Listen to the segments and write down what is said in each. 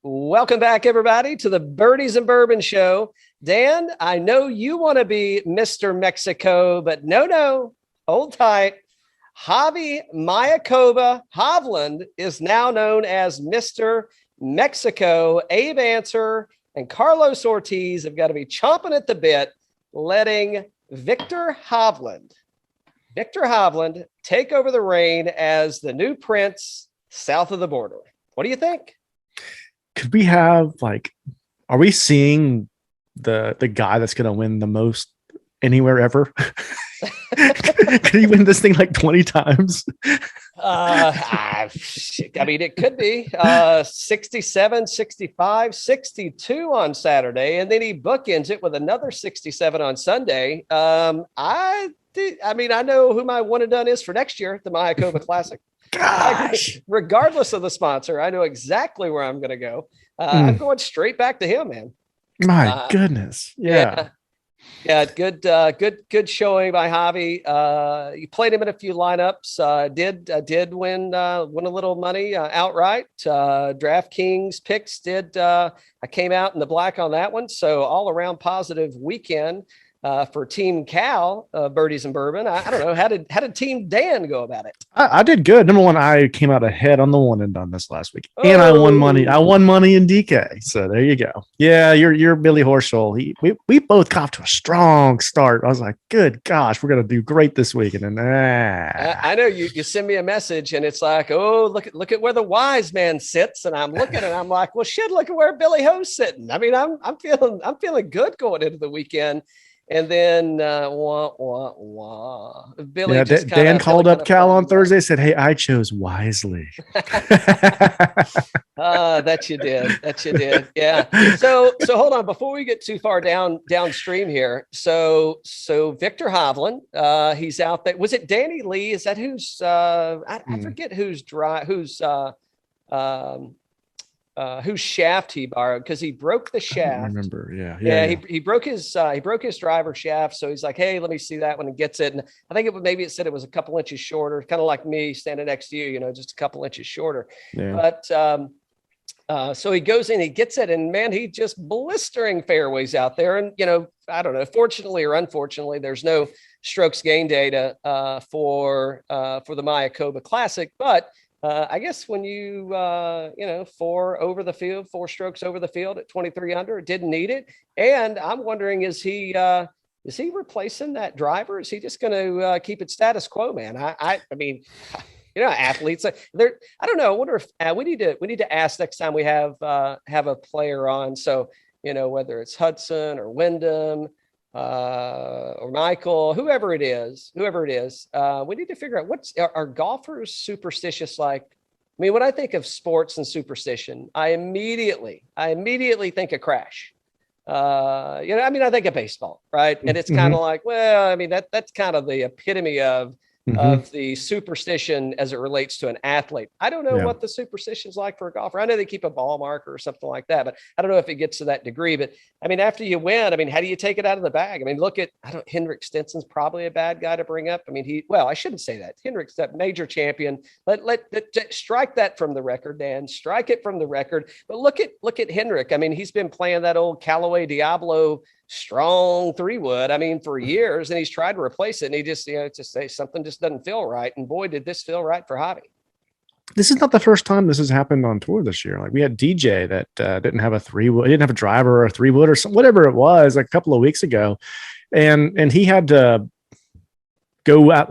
Welcome back, everybody, to the Birdies and Bourbon Show. Dan, I know you want to be Mr. Mexico, but no, hold tight. Javi Mayakoba Hovland is now known as Mr. Mexico. Abe Answer and Carlos Ortiz have got to be chomping at the bit, letting Viktor Hovland take over the reign as the new prince south of the border. What do you think? Could we have are we seeing the guy that's going to win the most anywhere ever? Could he win this thing 20 times? I mean, it could be 67, 65, 62 on Saturday, and then he bookends it with another 67 on Sunday. I know who my one and done is for next year, the Mayakoba Classic. Gosh. Regardless of the sponsor, I know exactly where I'm going to go. I'm going straight back to him, man. My goodness. Yeah. Yeah, good showing by Javi. You played him in a few lineups. Did win a little money outright. DraftKings picks I came out in the black on that one. So all around positive weekend for Team Cal, Birdies and Bourbon. I don't know, how did Team Dan go about it? I did good. Number one, I came out ahead on the one and done this last week, and I won money. I won money in DK. So there you go. Yeah, you're Billy Horschel. We both got off to a strong start. I was like, good gosh, we're gonna do great this week. And then I know you send me a message, and it's like, oh, look at where the wise man sits, and I'm looking, and I'm like, well, shit, look at where Billy Ho's sitting. I mean, I'm feeling good going into the weekend. And then Billy. Yeah, Dan called up Cal on Thursday, said, "Hey, I chose wisely." That you did. Yeah. So hold on before we get too far downstream here. So Viktor Hovland, he's out there. Was it Danny Lee? Is that who's? I forget whose shaft he borrowed, because he broke the shaft. I remember, yeah. He broke his driver shaft, so he's like, "Hey, let me see that one," and gets it. And I think it said it was a couple inches shorter, kind of like me standing next to you, just a couple inches shorter. Yeah. But so he goes in, he gets it, and man, he just blistering fairways out there. And I don't know, fortunately or unfortunately, there's no strokes gain data for the Mayakoba Classic, but I guess when you, 4 strokes over the field at 23 under, didn't need it. And I'm wondering, is he replacing that driver? Is he just going to keep it status quo, man? I mean, athletes, I don't know. I wonder if we need to ask next time we have a player on. So, whether it's Hudson or Wyndham, or Michael, whoever it is, we need to figure out are golfers superstitious? I mean, when I think of sports and superstition, I immediately think of crash. I think of baseball, right? And it's kind of like, well, I mean, that's kind of the epitome of the superstition as it relates to an athlete. I don't know what the superstition's like for a golfer. I know they keep a ball marker or something like that, but I don't know if it gets to that degree. But I mean, after you win, I mean, how do you take it out of the bag? I mean, Henrik Stenson's probably a bad guy to bring up. I mean, I shouldn't say that. Henrik's that major champion. Let strike that from the record, Dan. Strike it from the record. But look at Henrik. I mean, he's been playing that old Callaway Diablo strong 3-wood, I mean, for years, and he's tried to replace it, and he just say something just doesn't feel right. And boy, did this feel right for Javi. This is not the first time this has happened on tour this year. Like, we had DJ that didn't have a 3-wood, he didn't have a driver or a 3-wood or whatever it was, like a couple of weeks ago, and he had to go out,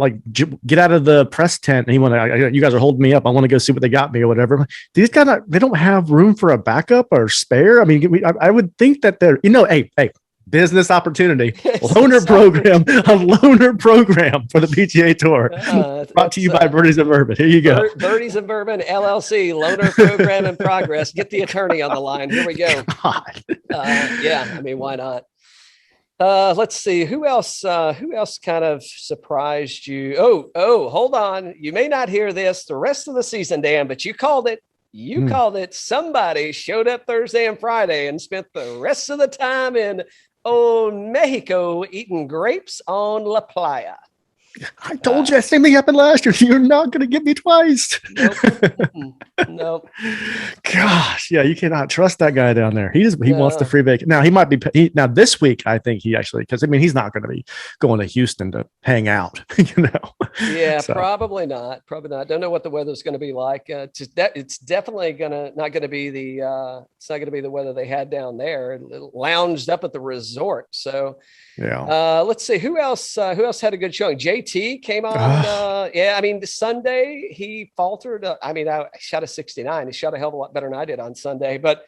get out of the press tent, and he wanted, you guys are holding me up, I want to go see what they got me or whatever. These guys, they don't have room for a backup or spare. I mean, I would think that they're, hey, business opportunity, a loaner program for the PGA Tour. Brought to you by Birdies and Bourbon. Here you go. Birdies and Bourbon LLC, loaner program in progress. Get the attorney on the line. Here we go. Yeah, I mean, why not? Let's see who else kind of surprised you. Oh, hold on. You may not hear this the rest of the season, Dan, but you called it. Called it. Somebody showed up Thursday and Friday and spent the rest of the time in Mexico eating grapes on La Playa. I told you that same thing happened last year. You're not going to get me twice. Nope. Nope. Gosh, yeah, you cannot trust that guy down there. He wants the free vacation. Now he might be now this week. I think he actually, because I mean he's not going to be going to Houston to hang out. Yeah, so. Probably not. Don't know what the weather's going to be like. It's definitely not going to be the weather they had down there. Lounged up at the resort. So yeah. Let's see who else had a good showing. JT came on. Yeah, I mean Sunday he faltered. I shot a 69. He shot a hell of a lot better than I did on Sunday, but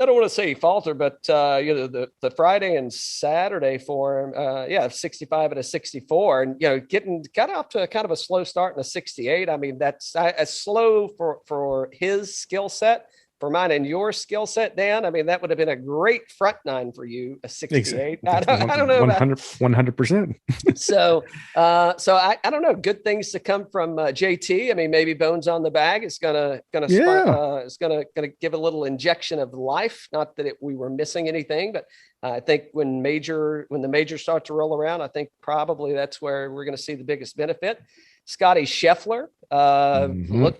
I don't want to say he faltered, but the Friday and Saturday for him, 65 and a 64, and got off to a kind of a slow start in a 68. I mean, that's as slow for his skill set. For mine and your skill set, Dan, I mean, that would have been a great front nine for you, a 68. I don't know. 100%. So I don't know. Good things to come from JT. I mean, maybe bones on the bag is gonna give a little injection of life. Not that we were missing anything, but I think when the majors start to roll around, I think probably that's where we're going to see the biggest benefit. Scottie Scheffler,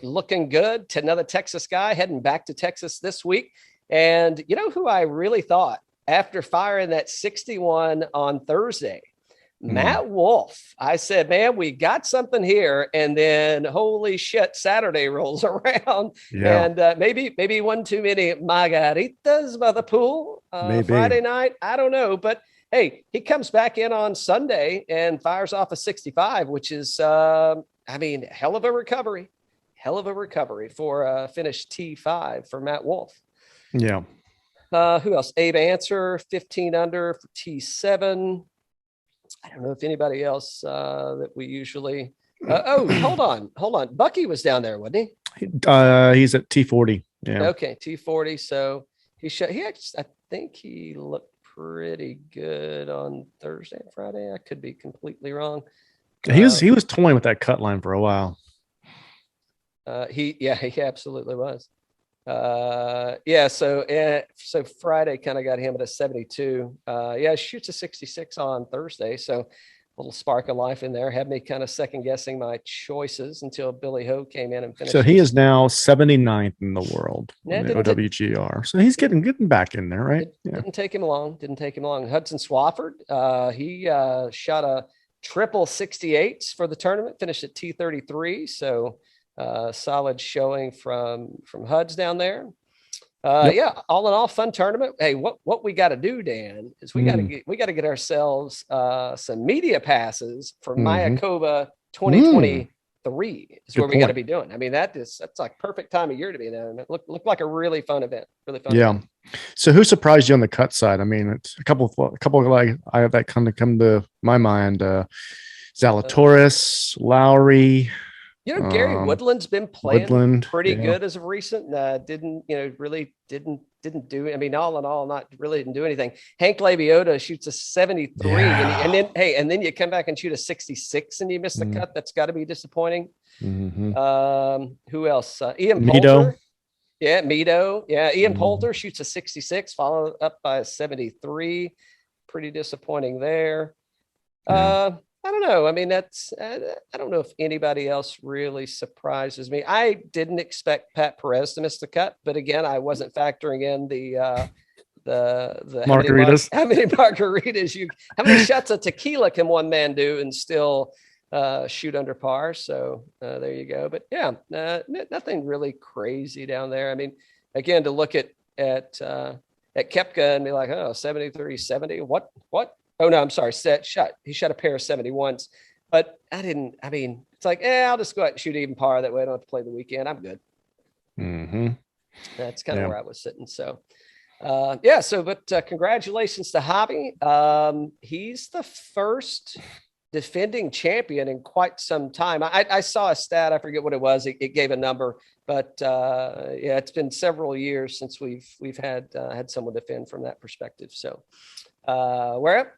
looking good. To another Texas guy heading back to Texas this week. And you know who I really thought after firing that 61 on Thursday? Matt Wolff. I said, man, we got something here. And then holy shit, Saturday rolls around. Yeah. And maybe one too many margaritas by the pool Friday night. I don't know. But hey, he comes back in on Sunday and fires off a 65, which is, hell of a recovery for finish T5 for Matt Wolff. Yeah. Who else? Abe Answer, 15 under for T7. I don't know if anybody else that we usually. Hold on. Bucky was down there, wasn't he? He's at T40. Yeah. Okay, T40. So I think he looked pretty good on Thursday and Friday. I could be completely wrong. He was toying with that cut line for a while. He absolutely was. So Friday kind of got him at a 72. Shoots a 66 on Thursday. So a little spark of life in there. Had me kind of second guessing my choices until Billy Ho came in and finished. So he is now 79th in the world in the OWGR. So he's getting back in there, right? Didn't take him long. Hudson Swafford, he shot a triple 68s for the tournament, finished at T33. So solid showing from Huds down there. All in all, fun tournament. Hey, what we got to do, Dan, is we got to get ourselves some media passes for Mayakoba 2023 is where we got to be doing. I mean, that's like perfect time of year to be there. And it looked like a really fun event. Really fun. Yeah. Event. So who surprised you on the cut side? I mean, it's a couple of like I have that kind of come to my mind. Zalatoris, Lowry. Gary Woodland's been playing pretty good as of recent. Didn't do it. I mean, all in all, didn't do anything. Hank Labiota shoots a 73, and then you come back and shoot a 66, and you miss the cut. That's got to be disappointing. Mm-hmm. Who else? Ian Poulter. Yeah, Mito. Yeah, Ian Poulter shoots a 66, followed up by a 73. Pretty disappointing there. Yeah. I don't know. I mean, I don't know if anybody else really surprises me. I didn't expect Pat Perez to miss the cut, but again, I wasn't factoring in the margaritas. How many margaritas how many shots of tequila can one man do and still shoot under par? So there you go. But yeah, nothing really crazy down there. I mean, again, to look at Koepka and be like, 73, 70, what? Oh no, I'm sorry. He shot a pair of 71s, but it's like, I'll just go out and shoot even par. That way I don't have to play the weekend. I'm good. Mm-hmm. That's kind of where I was sitting. So, but congratulations to Hobby. He's the first defending champion in quite some time. I saw a stat. I forget what it was. It gave a number, but it's been several years since we've had someone defend from that perspective. So, back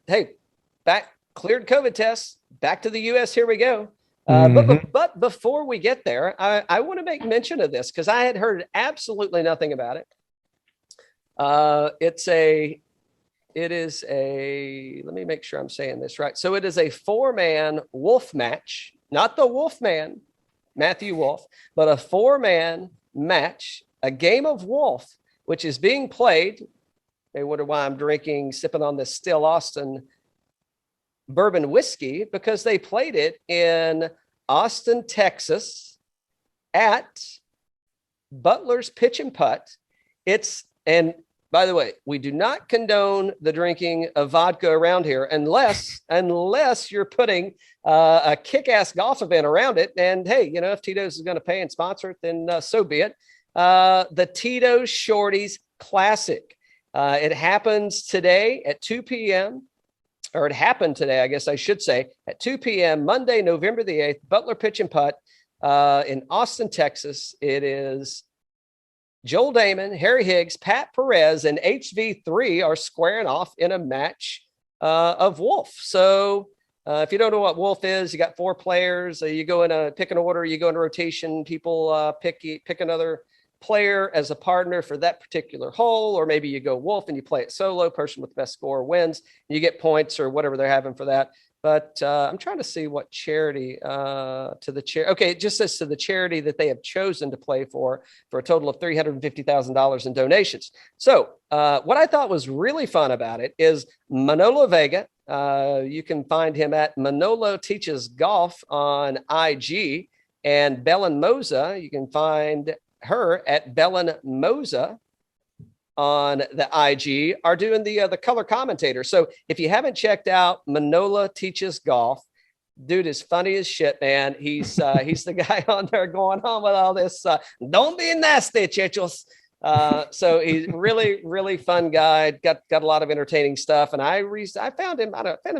cleared COVID tests, back to the U.S. Here we go. But before we get there, I want to make mention of this because I had heard absolutely nothing about it. It's a It is let me make sure I'm saying this right. So it is a 4-man Wolff match, not the Wolfman, Matthew Wolff, but a 4-man match, a game of Wolff, which is being played. They wonder why I'm sipping on this Still Austin bourbon whiskey, because they played it in Austin, Texas at Butler's Pitch and Putt. And by the way, we do not condone the drinking of vodka around here unless you're putting a kick-ass golf event around it. And hey, if Tito's is going to pay and sponsor it, then so be it. The Tito's Shorties Classic. It happens today at 2 p.m. Or it happened today, I guess I should say, at 2 p.m. Monday, November the 8th, Butler Pitch and Putt in Austin, Texas. It is Joel Damon, Harry Higgs, Pat Perez, and HV3 are squaring off in a match of Wolff. So if you don't know what Wolff is, you got 4 players. You go in pick an order, you go in rotation. People pick another player as a partner for that particular hole, or maybe you go Wolff and you play it solo. Person with the best score wins. You get points or whatever they're having for that. But I'm trying to see what charity Okay, it just says to the charity that they have chosen to play for a total of $350,000 in donations. So what I thought was really fun about it is Manolo Vega. You can find him at Manolo Teaches Golf on IG, and Belen Moza. You can find her at Belen Moza on the IG, are doing the color commentator. So if you haven't checked out Manola Teaches Golf, dude is funny as shit, man. He's the guy on there going on with all this. Don't be nasty, chechos. So he's really, really fun guy. Got a lot of entertaining stuff. And I found him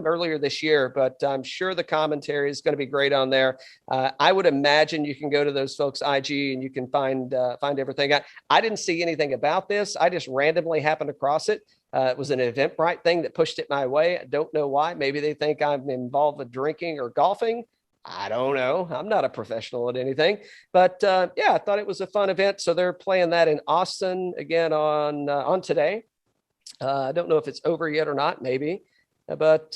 earlier this year, but I'm sure the commentary is going to be great on there. I would imagine you can go to those folks' IG and you can find everything. I didn't see anything about this. I just randomly happened across it. It was an Eventbrite thing that pushed it my way. I don't know why. Maybe they think I'm involved with drinking or golfing. I don't know. I'm not a professional at anything, but I thought it was a fun event. So they're playing that in Austin again on today. I don't know if it's over yet or not, maybe, but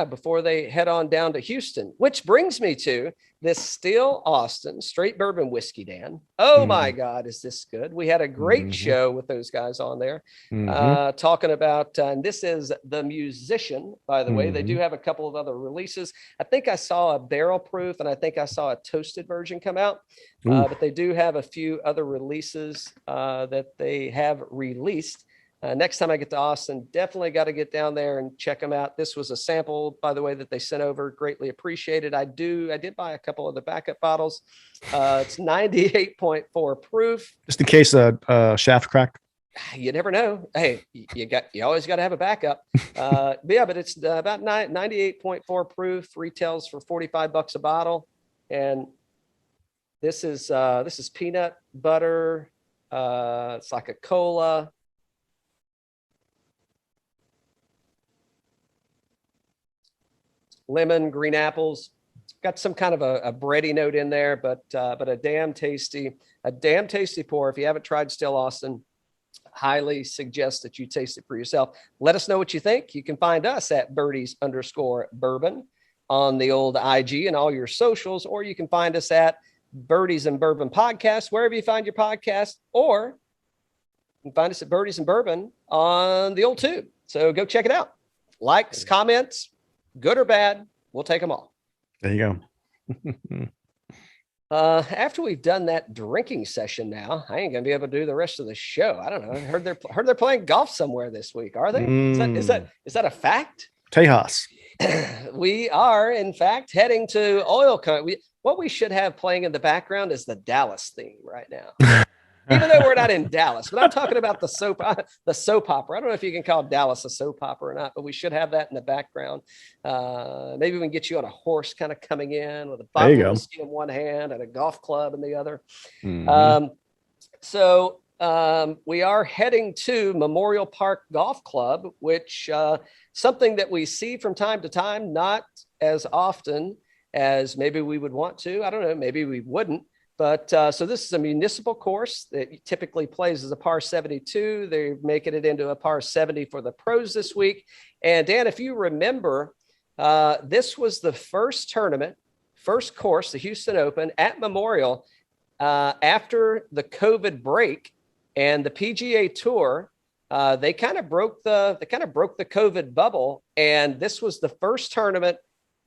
before they head on down to Houston, which brings me to this Still Austin straight bourbon whiskey, Dan. Oh my God, is this good? We had a great show with those guys on there talking about, and this is The Musician, by the way. They do have a couple of other releases. I think I saw a barrel proof and I think I saw a toasted version come out, but they do have a few other releases that they have released. Next time I get to Austin, definitely got to get down there and check them out. This was a sample, by the way, that they sent over. Greatly appreciated. I did buy a couple of the backup bottles. It's 98.4 proof. Just in case a shaft cracked. You never know. Hey, you always got to have a backup. But it's about 98.4 proof. Retails for $45 a bottle. And this is peanut butter. It's like a cola. Lemon, green apples, got some kind of a bready note in there, but a damn tasty pour. If you haven't tried Still Austin, highly suggest that you taste it for yourself. Let us know what you think. You can find us at birdies_bourbon on the old IG and all your socials, or you can find us at Birdies and Bourbon Podcast, wherever you find your podcast, or you can find us at Birdies and Bourbon on the old tube. So go check it out. Likes, comments, good or bad, we'll take them all. There you go. After we've done that drinking session now, I ain't gonna be able to do the rest of the show. I don't know. I heard they're playing golf somewhere this week. Are they? Is that a fact? Tejas. We are, in fact, heading to oil country. What we should have playing in the background is the Dallas theme right now. Even though we're not in Dallas, but I'm talking about the soap opera. I don't know if you can call Dallas a soap opera or not, but we should have that in the background. Maybe we can get you on a horse kind of coming in with a bottle of whiskey in one hand and a golf club in the other. So we are heading to Memorial Park Golf Club, which something that we see from time to time, not as often as maybe we would want to. I don't know, maybe we wouldn't. But so this is a municipal course that typically plays as a par 72. They're making it into a par 70 for the pros this week. And Dan, if you remember, this was the first course, the Houston Open at Memorial, after the COVID break and the PGA Tour. They kind of broke the COVID bubble, and this was the first tournament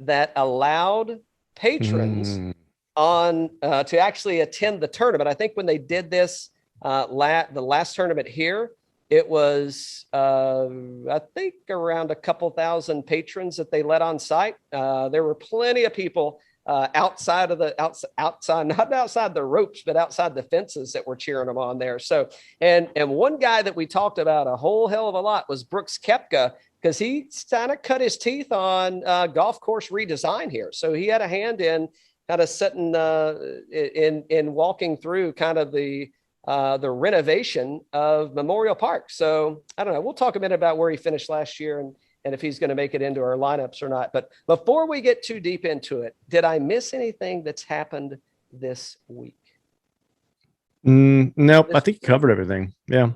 that allowed patrons to actually attend the tournament. I think when they did this the last tournament here, it was I think around a couple thousand patrons that they let on site. There were plenty of people outside, not outside the ropes, but outside the fences that were cheering them on there. So, and one guy that we talked about a whole hell of a lot was Brooks Koepka, because he kind of cut his teeth on golf course redesign here. So he had a hand in kind of setting in walking through kind of the renovation of Memorial Park. So I don't know. We'll talk a minute about where he finished last year and if he's going to make it into our lineups or not. But before we get too deep into it, did I miss anything that's happened this week? Nope. I think you covered everything. Yeah.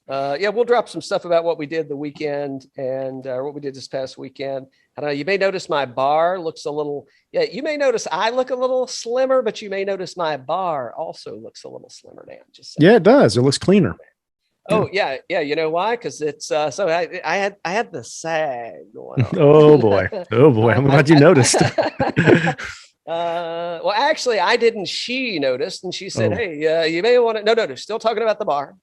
We'll drop some stuff about what we did the weekend and what we did this past weekend. I don't know. You may notice my bar looks a little, you may notice I look a little slimmer, but you may notice my bar also looks a little slimmer now. Just saying. Yeah, it does. It looks cleaner. Oh yeah. You know why? Because it's so I had the sag going on. Oh boy. I'm glad you noticed. Well, actually, I didn't. She noticed, and she said, "Hey, you may want to." No. Still talking about the bar.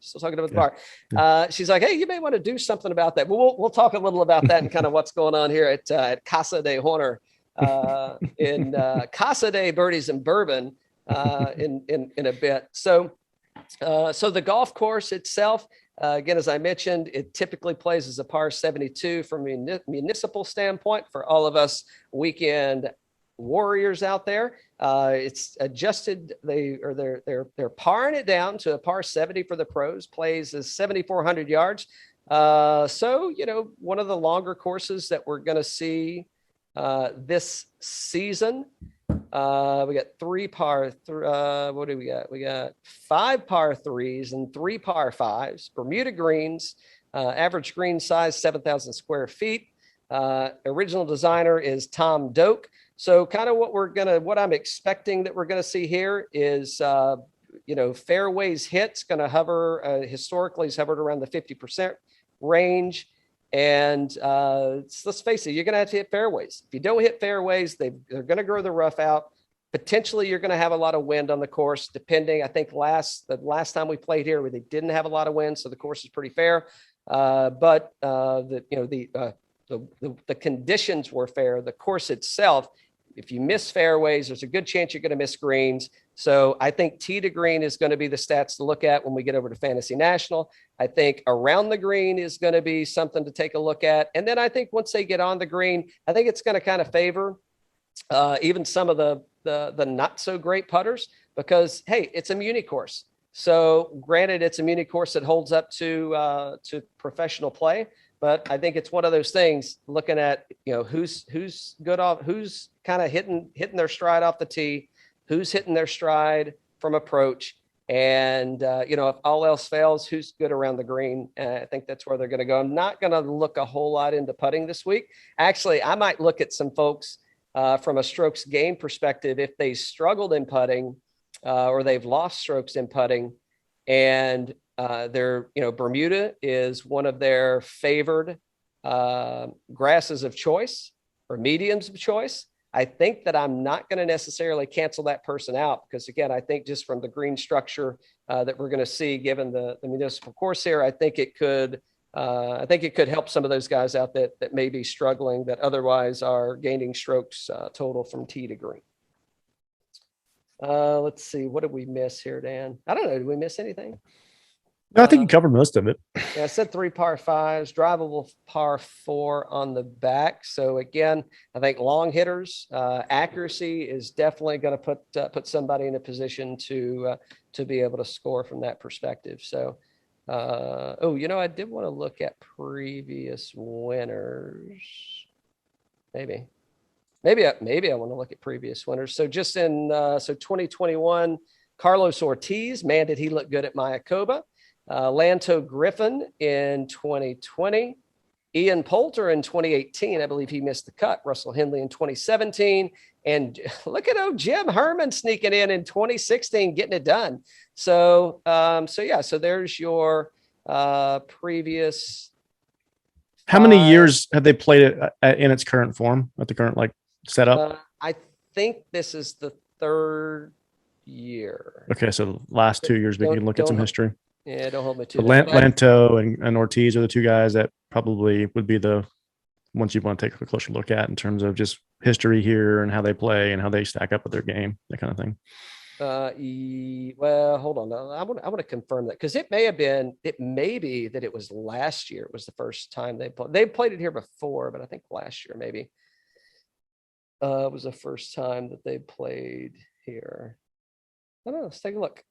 She's like, "Hey, you may want to do something about that." Well, we'll talk a little about that and kind of what's going on here at Casa de Horner in Casa de Birdies and Bourbon in a bit. So the golf course itself, again, as I mentioned, it typically plays as a par 72 from a municipal standpoint for all of us weekend warriors out there. It's adjusted. They're parring it down to a par 70 for the pros. Plays is 7,400 yards. So one of the longer courses that we're going to see this season. We got what do we got? We got 5 par 3s and 3 par 5s. Bermuda greens. Average green size 7,000 square feet. Original designer is Tom Doak. So kind of what I'm expecting that we're going to see here is, fairways hits going to hover, historically has hovered around the 50% range. And let's face it, you're going to have to hit fairways. If you don't hit fairways, they're going to grow the rough out. Potentially, you're going to have a lot of wind on the course, depending. I think the last time we played here, they didn't have a lot of wind, so the course is pretty fair. But the conditions were fair. The course itself, if you miss fairways, there's a good chance you're going to miss greens. So I think tee to green is going to be the stats to look at when we get over to Fantasy National. I think around the green is going to be something to take a look at. And then I think once they get on the green, I think it's going to kind of favor even some of the not so great putters, because, hey, it's a muni course. So granted, it's a muni course that holds up to professional play. But I think it's one of those things, looking at, who's good off, who's kind of hitting their stride off the tee, who's hitting their stride from approach. And, if all else fails, who's good around the green. I think that's where they're going to go. I'm not going to look a whole lot into putting this week. Actually, I might look at some folks from a strokes gain perspective, if they struggled in putting or they've lost strokes in putting, and Bermuda is one of their favored grasses of choice or mediums of choice. I think that I'm not going to necessarily cancel that person out, because, again, I think just from the green structure that we're going to see, given the municipal course here, I think it could help some of those guys out that may be struggling, that otherwise are gaining strokes total from tee to green. Let's see. What did we miss here, Dan? I don't know. Did we miss anything? No, I think you covered most of it. Yeah, I said 3 par 5s, drivable par 4 on the back. So again, I think long hitters, accuracy is definitely going to put somebody in a position to be able to score from that perspective. So, I did want to look at previous winners. Maybe I want to look at previous winners. So just in 2021. Carlos Ortiz, man, did he look good at Mayakoba. Lanto Griffin in 2020. Ian Poulter in 2018. I believe he missed the cut. Russell Henley in 2017. And look at Jim Herman sneaking in 2016, getting it done. So there's your previous. How many years have they played it in its current form, at the current setup? I think this is the third year. Okay, so the last 2 years we can look at some history. Yeah, don't hold me to so Lanto and Ortiz are the two guys that probably would be the ones you want to take a closer look at in terms of just history here and how they play and how they stack up with their game, that kind of thing. Well, hold on. I want to confirm that, because it may be that it was last year. It was the first time they played. They played it here before, but I think last year maybe was the first time that they played here. I don't know. Let's take a look.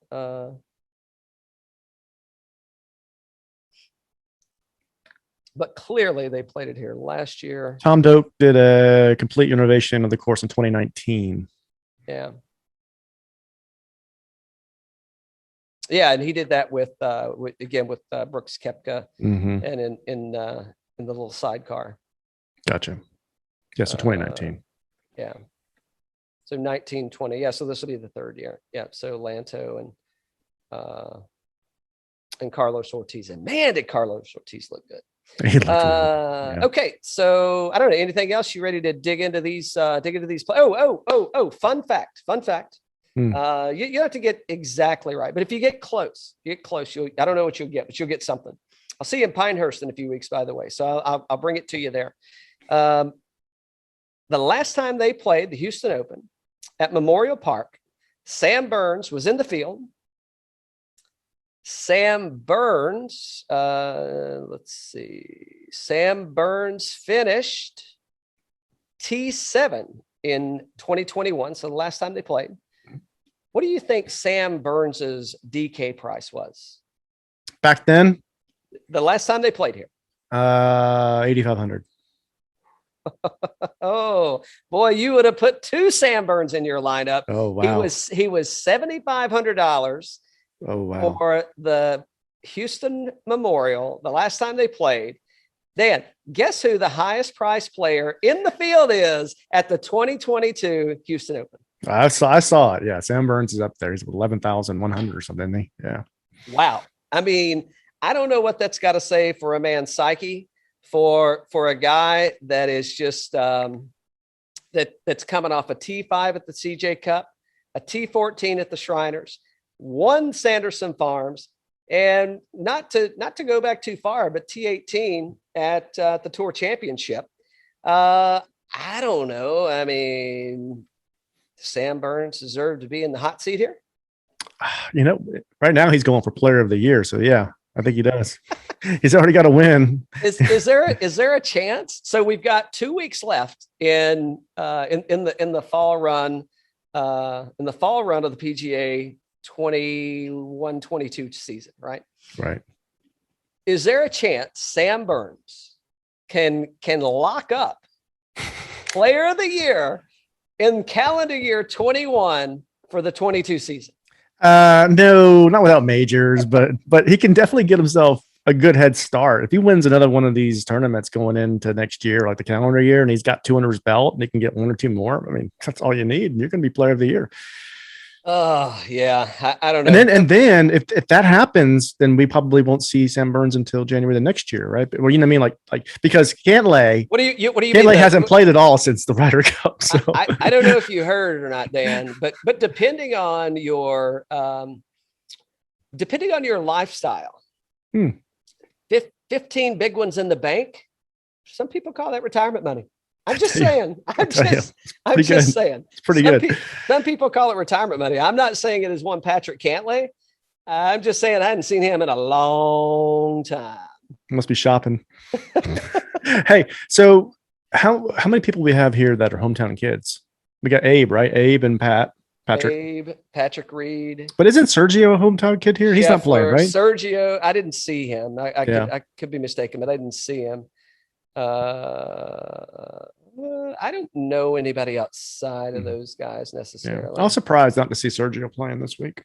But clearly they played it here last year. Tom Doak did a complete renovation of the course in 2019. Yeah. Yeah, and he did that with Brooks Koepka and in the little sidecar. Gotcha. Yeah, so 2019. Yeah. So 1920. Yeah, so this will be the third year. Yeah. So Lanto and Carlos Ortiz. And man, did Carlos Ortiz look good. Okay, so I don't know, anything else? You ready to dig into these fun fact. You have to get exactly right, but if you get close, I don't know what you'll get, but you'll get something. I'll see you in Pinehurst in a few weeks, by the way, so I'll bring it to you there. The last time they played the Houston Open at Memorial Park, Sam Burns was in the field. Sam Burns, Sam Burns finished T7 in 2021. So the last time they played. What do you think Sam Burns's DK price was back then? The last time they played here? 8,500. Oh boy, you would have put two Sam Burns in your lineup. Oh wow. He was $7,500. Oh wow. For the Houston Memorial, the last time they played. Dan, guess who the highest price player in the field is at the 2022 Houston Open? I saw it. Yeah, Sam Burns is up there. He's 11,100 or something, isn't he? Yeah. Wow. I mean, I don't know what that's got to say for a man's psyche, for a guy that is just that's coming off a T5 at the CJ Cup, a T14 at the Shriners, won Sanderson Farms, and not to go back too far, but T18 at the Tour Championship. I don't know. I mean, Sam Burns deserved to be in the hot seat here. You know, right now he's going for Player of the Year, so yeah, I think he does. He's already got a win. Is there a chance? So we've got 2 weeks left in the fall run of the PGA 21-22 season, right? Right. Is there a chance Sam Burns can lock up Player of the Year in calendar year 21 for the 22 season? No, not without majors, but he can definitely get himself a good head start. If he wins another one of these tournaments going into next year, like the calendar year, and he's got 2 under his belt and he can get 1 or 2 more, I mean, that's all you need. You're going to be Player of the Year. Oh yeah, I don't know. And then if that happens, then we probably won't see Sam Burns until January the next year, right? Well, you know what I mean, like because Cantlay. What do you Cantlay mean hasn't played at all since the Ryder Cup. So I don't know if you heard it or not, Dan, but depending on your lifestyle, 15 big ones in the bank. Some people call that retirement money. I'm just saying. I'm just saying. It's pretty good. Some people call it retirement money. I'm not saying it is one Patrick Cantlay. I'm just saying I hadn't seen him in a long time. Must be shopping. Hey, so how many people we have here that are hometown kids? We got Abe, right? Abe and Patrick Reed. But isn't Sergio a hometown kid here? He's Scheffler, not playing, right? Sergio, I didn't see him. I could be mistaken, but I didn't see him. I don't know anybody outside of those guys necessarily. Yeah. I was surprised not to see Sergio playing this week.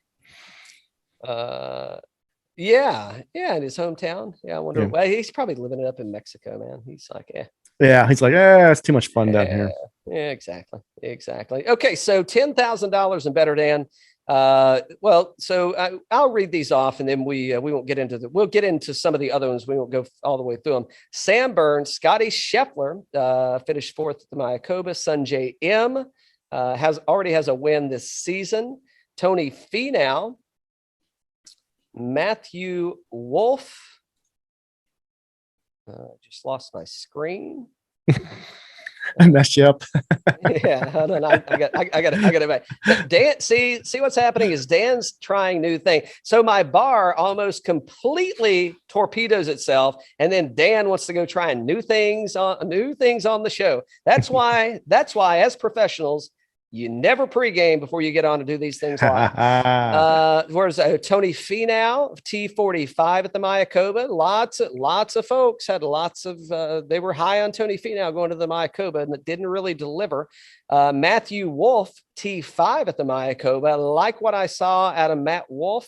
Yeah, in his hometown. Yeah, I wonder. Yeah. Well, he's probably living it up in Mexico, man. He's like, yeah, he's like, it's too much fun down here. Yeah, exactly. Okay, so $10,000 and better, Dan. Well, so I'll read these off, and then we won't get into we'll get into some of the other ones. We won't go all the way through them. Sam Burns, Scottie Scheffler finished fourth at the Mayakoba. Sungjae Im already has a win this season. Tony Finau, Matthew Wolff. Just lost my screen. I messed you up. Yeah, hold on. I got it back. Dan, see what's happening is Dan's trying new thing. So my bar almost completely torpedoes itself, and then Dan wants to go try new things on the show. That's why as professionals, you never pregame before you get on to do these things live. Where's Tony Finau, T45 at the Mayakoba? Lots of folks had they were high on Tony Finau going to the Mayakoba, and it didn't really deliver. Matthew Wolff, T5 at the Mayakoba. Like what I saw out of Matt Wolff,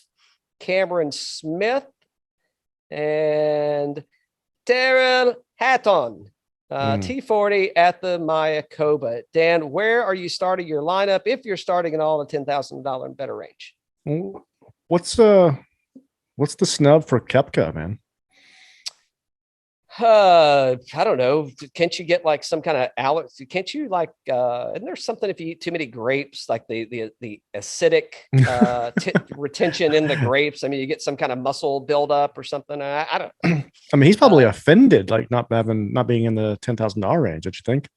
Cameron Smith, and Tyrrell Hatton. T40 at the Mayakoba. Dan, where are you starting your lineup if you're starting in all the $10,000 and better range? What's the snub for Koepka, man? I don't know. Can't you get like some kind of allergy? Can't you like? Isn't there something if you eat too many grapes, like the acidic retention in the grapes? I mean, you get some kind of muscle buildup or something. I don't. I mean, he's probably offended, like not being in the $10,000 range. Don't you think?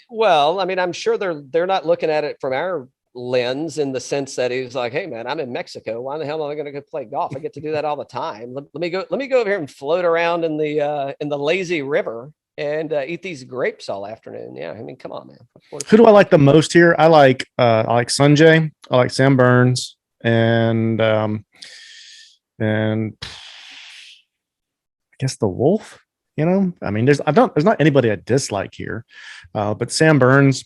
Well, I mean, I'm sure they're not looking at it from our lens in the sense that he's like, hey man, I'm in Mexico. Why the hell am I going to go play golf? I get to do that all the time. Let me go over here and float around in the lazy river and eat these grapes all afternoon. Yeah, I mean, come on, man. Who do I like the most here? I like Sungjae. I like Sam Burns, and I guess the Wolff. You know, I mean, there's not anybody I dislike here, but Sam Burns.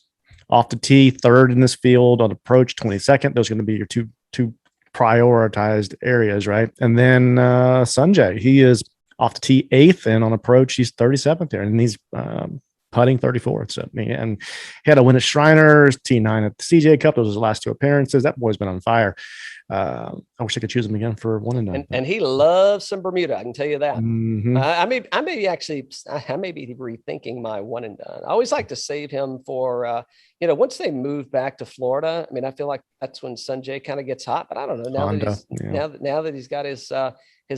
Off the tee, third in this field. On approach, 22nd. Those are going to be your two prioritized areas, right? And then Sungjae, he is off the tee, 8th, and on approach, he's 37th there, and he's putting 34th. So, and he had a win at Shriners, T9 at the CJ Cup. Those were his last 2 appearances. That boy's been on fire. I wish I could choose him again for 1 and 9. And he loves some Bermuda. I can tell you that. Mm-hmm. I may be rethinking my 1 and done. I always like to save him for once they move back to Florida. I mean, I feel like that's when Sungjae kind of gets hot. But I don't know now that he's got his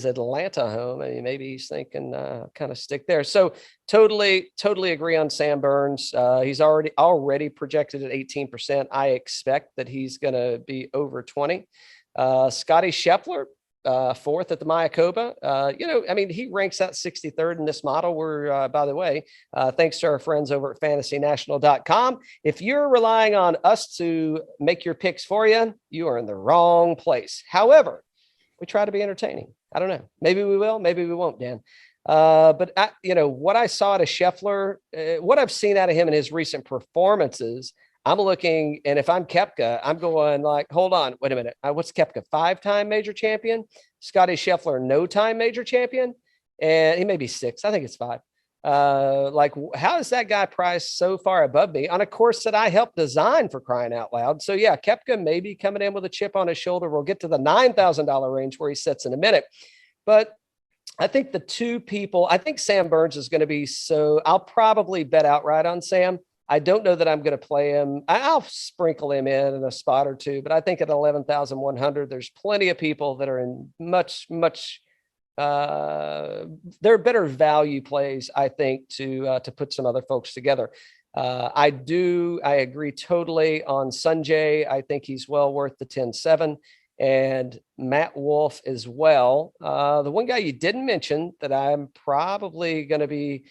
Atlanta home. I mean, maybe he's thinking kind of stick there. So totally agree on Sam Burns. He's already projected at 18%. I expect that he's going to be over 20. Scottie Shepler, 4th at the Mayakoba. I mean, he ranks out 63rd in this model. We're, by the way, thanks to our friends over at fantasynational.com. If you're relying on us to make your picks for you, you are in the wrong place. However, we try to be entertaining. I don't know. Maybe we will, maybe we won't, Dan. But what I saw to Scheffler, what I've seen out of him in his recent performances, I'm looking, and if I'm Koepka, I'm going like, hold on, wait a minute. What's Koepka? 5-time major champion? Scottie Scheffler, no-time major champion? And he may be 6. I think it's 5. How is that guy priced so far above me on a course that I helped design, for crying out loud? So yeah, Koepka may be coming in with a chip on his shoulder. We'll get to the $9,000 range where he sits in a minute. But I think the 2 people, I think Sam Burns is going to be I'll probably bet outright on Sam. I don't know that I'm going to play him. I'll sprinkle him in a spot or 2, but I think at 11,100, there's plenty of people that are in much, they're better value plays, I think, to put some other folks together. I agree totally on Sungjae. I think he's well worth the 10-7, and Matt Wolff as well. The one guy you didn't mention that I'm probably going to be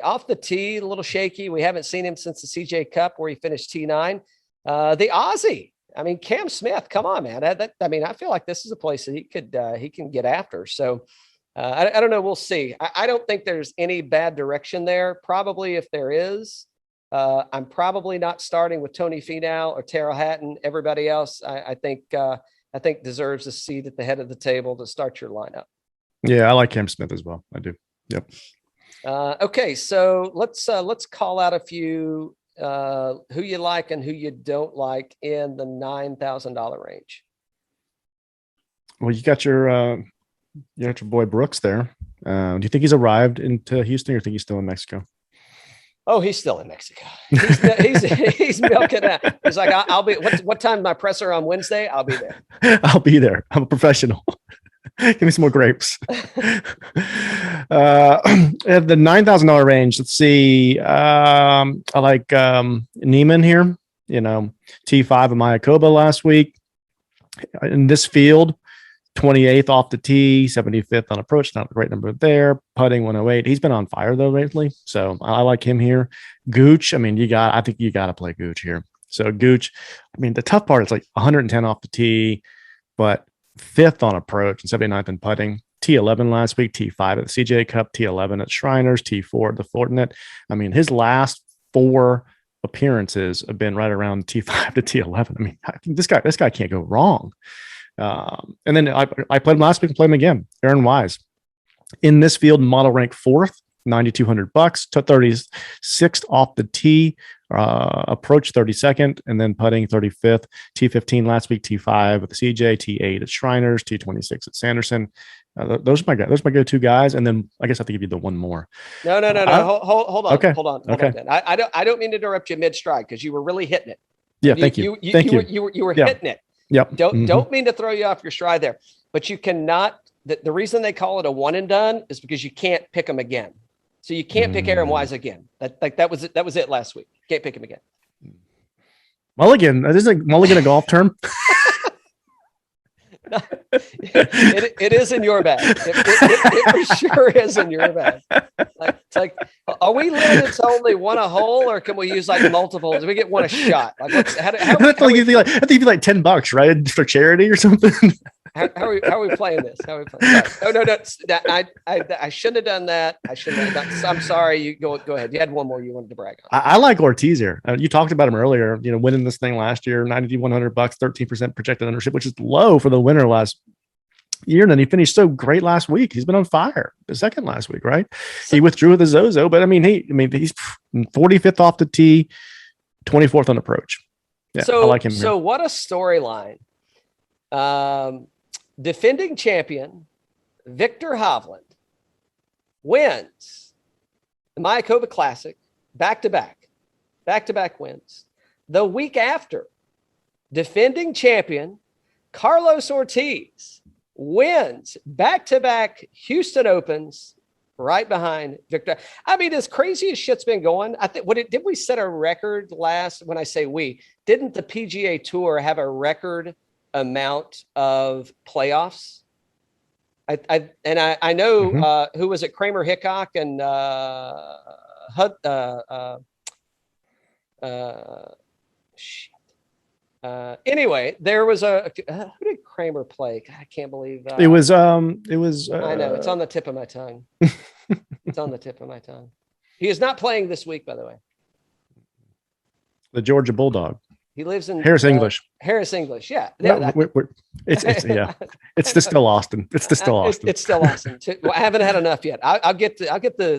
off the tee, a little shaky. We haven't seen him since the CJ Cup where he finished T9. The Aussie. I mean, Cam Smith, come on, man. I feel like this is a place that he can get after. So I don't know. We'll see. I don't think there's any bad direction there. Probably if there is, I'm probably not starting with Tony Finau or Tyrrell Hatton. Everybody else, I think I think deserves a seat at the head of the table to start your lineup. Yeah, I like Cam Smith as well. I do. Yep. Okay, so let's call out a few who you like and who you don't like in the $9,000 range. Well, you got your boy Brooks there. Do you think he's arrived into Houston, or think he's still in Mexico? Oh, he's still in Mexico. He's milking out. He's like, I'll be. What time my presser on Wednesday? I'll be there. I'll be there. I'm a professional. Give me some more grapes. At the $9,000 range, let's see. I like Niemann here. T5 of Mayakoba last week. In this field, 28th off the tee, 75th on approach. Not a great number there. Putting 108. He's been on fire though lately, so I like him here. Gooch. I think you got to play Gooch here. So Gooch. The tough part is like 110 off the tee, but 5th on approach and 79th in putting. T11 last week, T5 at the CJ Cup, T11 at Shriners, T4 at the Fortinet. His last 4 appearances have been right around T5 to T11. I think this guy can't go wrong. And then I played him last week and played him again. Aaron Wise in this field, model rank 4th, $9,200 to 36th off the tee, approach 32nd, and then putting 35th. T15 last week, T5 at the CJ, T8 at Shriners, T26 at Sanderson. Those are my guys. Those are my go-to guys. And then I guess I have to give you the one more. No. Hold on. Okay. Hold on. Okay. I don't mean to interrupt you mid-stride because you were really hitting it. Yeah. Thank you. You were hitting it. Yep. Don't mean to throw you off your stride there, but you cannot. The reason they call it a one and done is because you can't pick them again. So you can't pick Aaron Wise again. That was it. That was it last week. Can't pick him again. Mulligan. Isn't Mulligan a golf term? It is in your bag. It for sure is in your bag. It's like, are we limited to only one a hole, or can we use like multiple? Do we get one a shot? Like, I think it'd be like $10, right, for charity or something. How are we playing this? How are we playing? No. I shouldn't have done that. I shouldn't have done. I'm sorry. You go ahead. You had one more you wanted to brag on. I like Ortiz here. You talked about him earlier. Winning this thing last year, $9,100, 13% projected ownership, which is low for the winner last year. And then he finished so great last week. He's been on fire. The second last week, right? He withdrew with a Zozo, but he's 45th off the tee, 24th on approach. Yeah, I like him. So what a storyline. Defending champion Viktor Hovland wins the Mayakoba Classic back-to-back wins. The week after, defending champion Carlos Ortiz wins back-to-back Houston Opens right behind Viktor. As crazy as shit's been going, I think did we set a record last? When I say we, didn't the PGA Tour have a record amount of playoffs? I know who was it? Kramer Hickok and anyway, there was who did Kramer play? God, I can't believe it was I know it's on the tip of my tongue. It's on the tip of my tongue. He is not playing this week, by the way. The Georgia Bulldog. He lives in Harris English. Harris English, yeah. It's still Austin. It's still Austin. It's still Austin. Well, I haven't had enough yet. I'll get the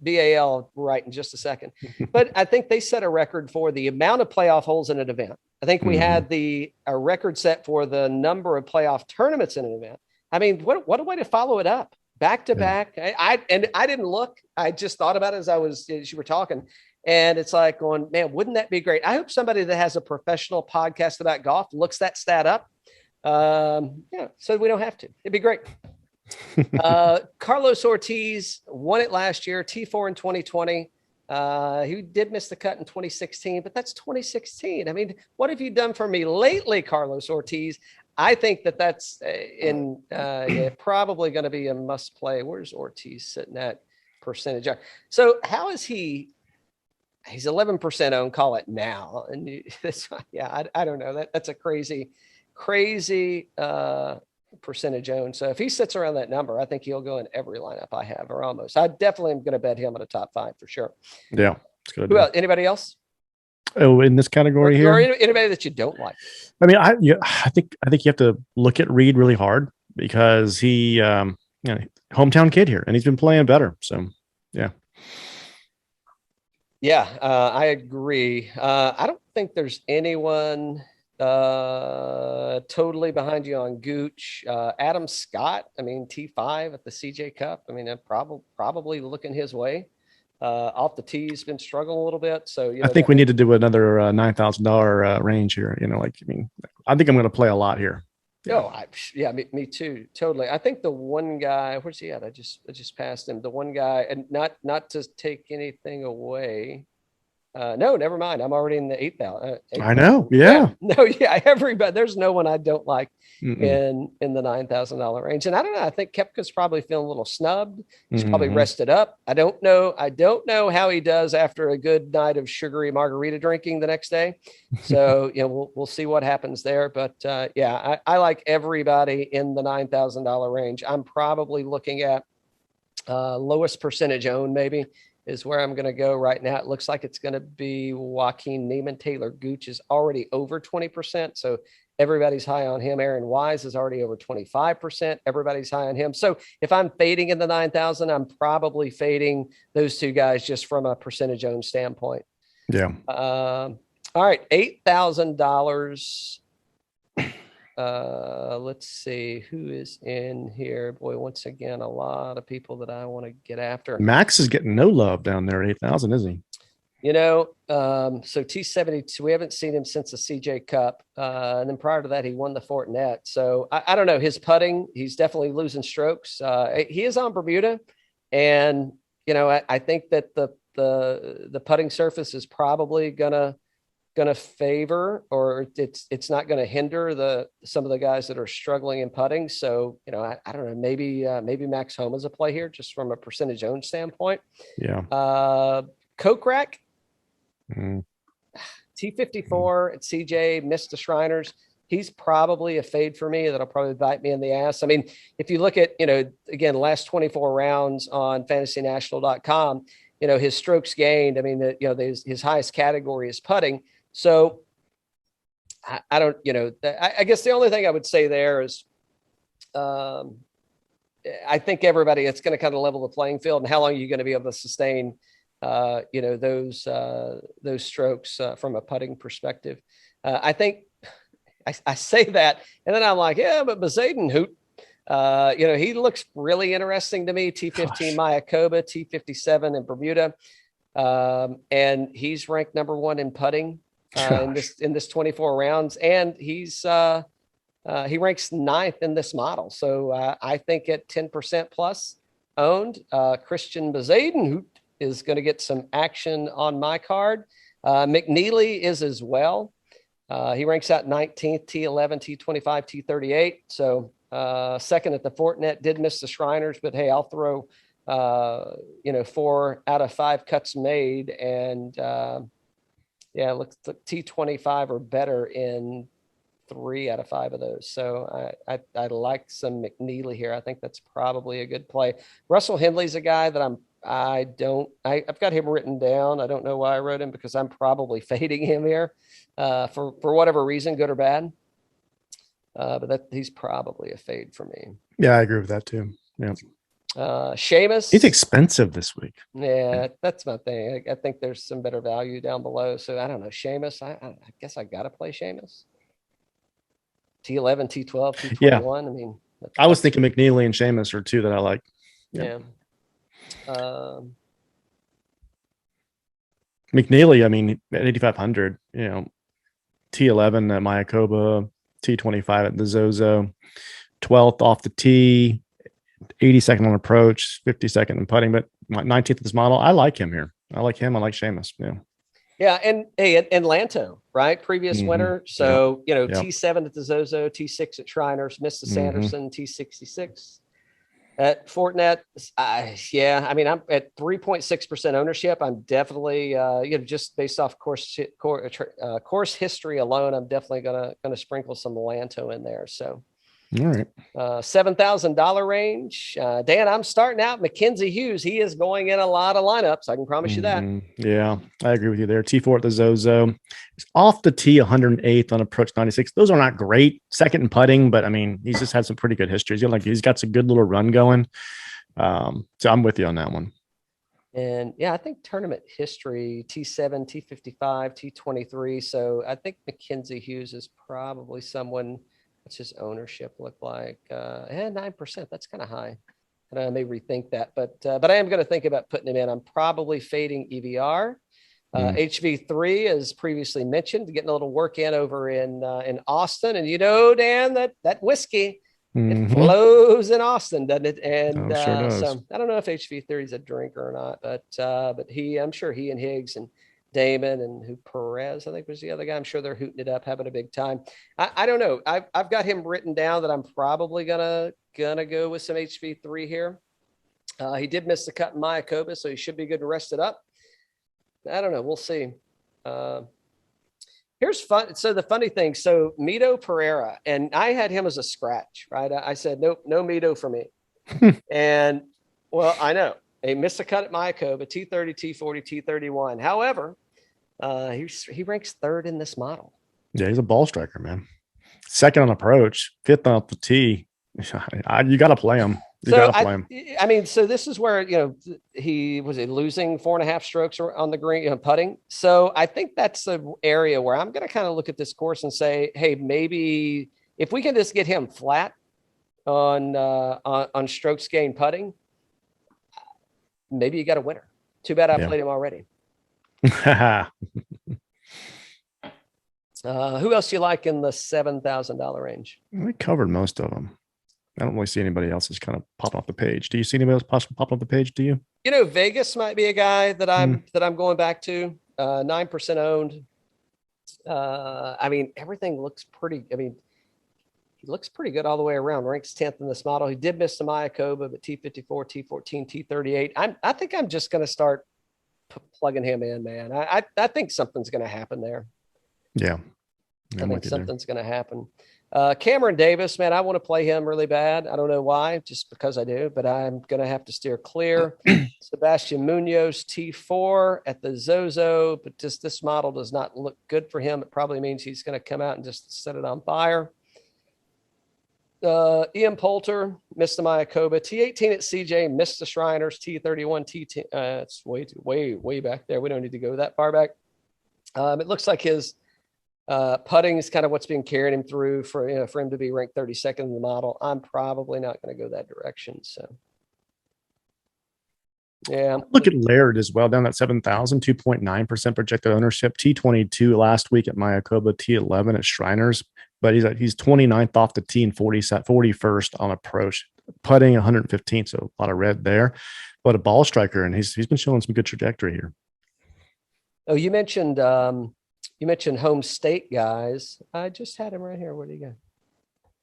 BAL right in just a second. But I think they set a record for the amount of playoff holes in an event. I think we had a record set for the number of playoff tournaments in an event. What a way to follow it up. Back to back. I didn't look. I just thought about it as you were talking. And it's like going, man, wouldn't that be great? I hope somebody that has a professional podcast about golf looks that stat up. So we don't have to. It'd be great. Carlos Ortiz won it last year, T4 in 2020. He did miss the cut in 2016, but that's 2016. What have you done for me lately, Carlos Ortiz? I think that's probably going to be a must play. Where's Ortiz sitting at percentage? So how is he? He's 11% owned, call it now. And I don't know. That's a crazy percentage owned. So if he sits around that number, I think he'll go in every lineup I have, or almost. I definitely am going to bet him in a top 5 for sure. Yeah. It's good. Who else? Anybody else? Oh, in this category or here, anybody that you don't like. I mean, I think you have to look at Reed really hard because he, hometown kid here, and he's been playing better. So, yeah. Yeah, I agree. I don't think there's anyone totally behind you on Gooch. Adam Scott, I mean, T5 at the CJ Cup. I mean, I'm probably looking his way. Off the tee, he's been struggling a little bit. So, I think we need to do another $9,000 range here. I think I'm going to play a lot here. Yeah. Me too. Totally. I think the one guy, where's he at? I just passed him. The one guy, and not to take anything away. No, never mind. I'm already in the 8,000. I know. Yeah. Everybody. There's no one I don't like in the $9,000 range. And I don't know. I think Koepka's probably feeling a little snubbed. He's probably rested up. I don't know how he does after a good night of sugary margarita drinking the next day. So we'll see what happens there. But I like everybody in the $9,000 range. I'm probably looking at lowest percentage owned maybe is where I'm going to go right now. It looks like it's going to be Joaquin Niemann. Taylor Gooch is already over 20%. So everybody's high on him. Aaron Wise is already over 25%. Everybody's high on him. So if I'm fading in the 9,000, I'm probably fading those two guys just from a percentage owned standpoint. Yeah. All right. $8,000. Let's see who is in here. Boy, once again, a lot of people that I want to get after. Max is getting no love down there at 8,000, isn't he? So T72, we haven't seen him since the CJ Cup. And then prior to that, he won the Fortinet. So I don't know, his putting, he's definitely losing strokes. He is on Bermuda. And, I think that the putting surface is probably gonna favor, or it's not going to hinder some of the guys that are struggling in putting. So, I don't know, maybe Max Homa is a play here just from a percentage owned standpoint. Yeah. Kokrak, T54 at CJ, missed the Shriners. He's probably a fade for me. That'll probably bite me in the ass. I mean, if you look at, again, last 24 rounds on fantasynational.com, his strokes gained. I mean, his highest category is putting. So I don't, I guess the only thing I would say there is I think everybody, it's going to kind of level the playing field, and how long are you going to be able to sustain, those strokes from a putting perspective. I think I say that, and then I'm like, yeah, but Bezaden Hoot, he looks really interesting to me. T15 Mayakoba, T57 in Bermuda. And he's ranked number 1 in putting in this 24 rounds. And he ranks 9th in this model. So I think at 10% plus owned, Christian Bezaden, who is going to get some action on my card. McNeely is as well. He ranks out 19th, T11, T25, T38. So second at the Fortinet, did miss the Shriners, but hey, I'll throw 4 out of 5 cuts made, and looks like T25 or better in 3 out of 5 of those. So I like some McNeely here. I think that's probably a good play. Russell Henley's a guy that I've got him written down. I don't know why I wrote him, because I'm probably fading him here for whatever reason, good or bad. But he's probably a fade for me. Yeah, I agree with that too. Yeah. Seamus, he's expensive this week. Yeah, that's my thing. I think there's some better value down below. So I don't know. Seamus, I guess I got to play Seamus. T11, T12, T21. Yeah. I mean, I was thinking McNeely and Seamus are two that I like. Yeah. McNeely, I mean, at 8,500, T11 at Mayakoba, T25 at the Zozo, 12th off the tee, 82nd on approach, 52nd in putting, but 19th of this model. I like him here. I like him. I like Seamus. Yeah. Yeah. And hey, and Lanto, right? Previous winner. So, T7 at the Zozo, T6 at Shriners, missed the Sanderson, T66 at Fortinet. I mean, I'm at 3.6% ownership. I'm definitely, just based off course history alone, I'm definitely gonna sprinkle some Lanto in there. So, All right. $7,000 range. Dan, I'm starting out Mackenzie Hughes. He is going in a lot of lineups. I can promise you that. Yeah, I agree with you there. T4 at the Zozo. It's off the tee, 108th on approach 96. Those are not great. Second in putting, but I mean, he's just had some pretty good histories. He's got some good little run going. So I'm with you on that one. And yeah, I think tournament history, T7, T55, T23. So I think Mackenzie Hughes is probably someone. What's his ownership look like? 9%. That's kind of high. And I may rethink that, but I am going to think about putting him in. I'm probably fading EVR. HV3, as previously mentioned, getting a little work in over in Austin. And Dan, that whiskey, it flows in Austin, doesn't it? And sure does. So I don't know if HV3 is a drinker or not, but I'm sure he and Higgs and Damon and Perez, I think was the other guy. I'm sure they're hooting it up, having a big time. I don't know. I've got him written down that I'm probably gonna go with some HV3 here. He did miss the cut in Mayakoba, so he should be good and rested up. I don't know. We'll see. Here's fun. So the funny thing, so Mito Pereira, and I had him as a scratch, right? I said, nope, no Mito for me. And well, I know. He missed a cut at Mayakoba, T30, T40, T31. However, he ranks third in this model. Yeah, he's a ball striker, man. Second on approach, fifth off the tee. You got to play him. I mean, so this is where, he was losing 4.5 strokes on the green, putting. So I think that's the area where I'm going to kind of look at this course and say, hey, maybe if we can just get him flat on strokes gained putting, maybe you got a winner. Too bad I played him already. Who else do you like in the $7,000 range? We covered most of them. I don't really see anybody else that's kind of popping off the page. Do you see anybody else popping off the page? Do you? Vegas might be a guy that I'm going back to. 9% owned. I mean, everything looks pretty. I mean, he looks pretty good all the way around. Ranks 10th in this model. He did miss the Mayakoba, but T54, T14, T38. I think I'm just going to start plugging him in, man. I think something's going to happen there. Yeah. I think something's going to happen. Cameron Davis, man, I want to play him really bad. I don't know why, just because I do, but I'm going to have to steer clear. Sebastian Munoz, T4 at the Zozo, but just this model does not look good for him. It probably means he's going to come out and just set it on fire. Ian Poulter missed the Mayakoba. T18 at CJ, missed the Shriners. T31, T10. It's way back there. We don't need to go that far back. It looks like his putting is kind of what's being carried him through for him to be ranked 32nd in the model. I'm probably not going to go that direction. So, yeah. Look at Laird as well, down at 7,000, 2.9% projected ownership. T22 last week at Mayakoba, T11 at Shriners, but he's 29th off the tee and 41st on approach, putting 115th, so a lot of red there. But a ball striker, and he's been showing some good trajectory here. Oh, you mentioned home state guys. I just had him right here. Where do you